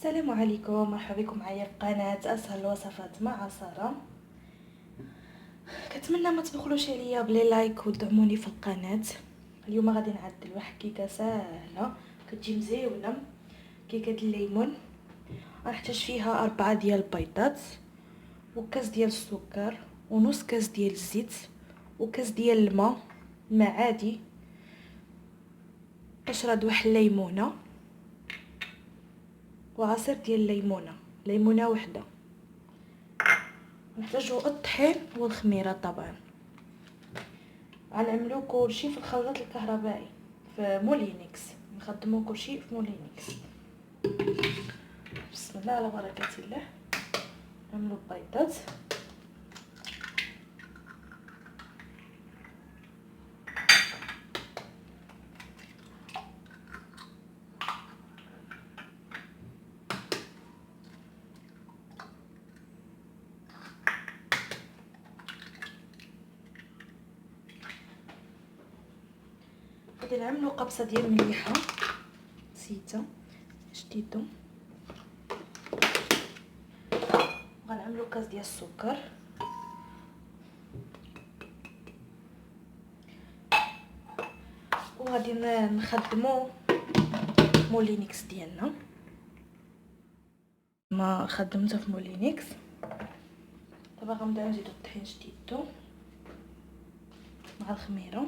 السلام عليكم، مرحبا بكم معايا في قناه اسهل الوصفات مع ساره. كنتمنى ما تبخلوش عليا بلي لايك ودعموني في القناه. اليوم غادي نعدل واحد كيكه ساهله كتجي مزيونه، كيكه الليمون. غنحتاج فيها 4 ديال البيضات وكاس ديال السكر ونص كاس ديال الزيت وكاس ديال الماء عادي، قشره د واحد الليمونه وعصير ديال ليمونه وحده. نحتاجو الطحين والخميره. طبعا غنعملو كلشي في الخلاط الكهربائي في مولينكس، نخدمو كلشي في مولينكس. بسم الله على بركه الله. نعملو البيضات غادي نعملو قبصه ديال المليحه نسيتها شديتو. غنعملو كاس ديال السكر وغادي نخدمو مولينكس ديالنا. ما خدمته في مولينكس. دابا غنبداو نزيدو الطحين شديتو مع الخميره.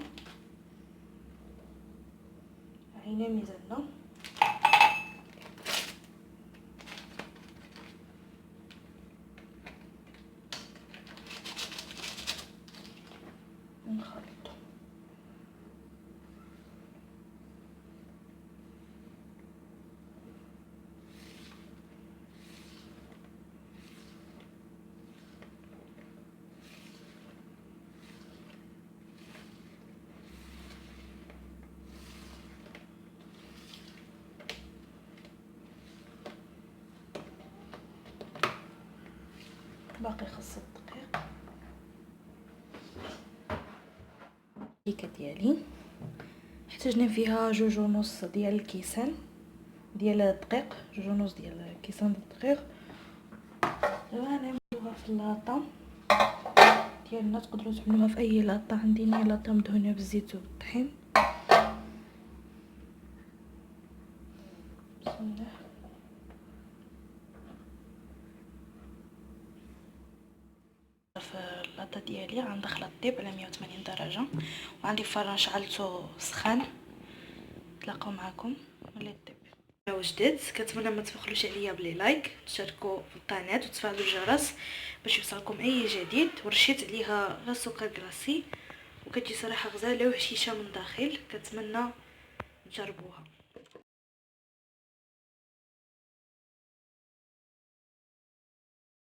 عينا ميزاننا نخلطو. باقي خاص الدقيق. الكيكه ديالي احتاجنا فيها 2.5 ديال الكيسان ديال الدقيق، 2.5 ديال الكيسان الدقيق. دابا غنعملوها في اللاطه ديالنا. تقدروا تعملوها في اي لاطه، عندي انا لاطه مدهونه بالزيت والطحين. بسم الله. في اللاطه ديالي غندخل الطيب على 180 درجه، وعندي فران شعلته سخان. نتلاقاو معكم ملي الطيب وجدت. كنتمنى ما تبخلوش عليا بلي لايك، تشاركوا في القناه وتفعلوا الجرس باش يوصلكم اي جديد. ورشيت عليها غير سكر كلاصي وكتجي صراحه غزاله وهشيشه من داخل. كنتمنى تجربوها.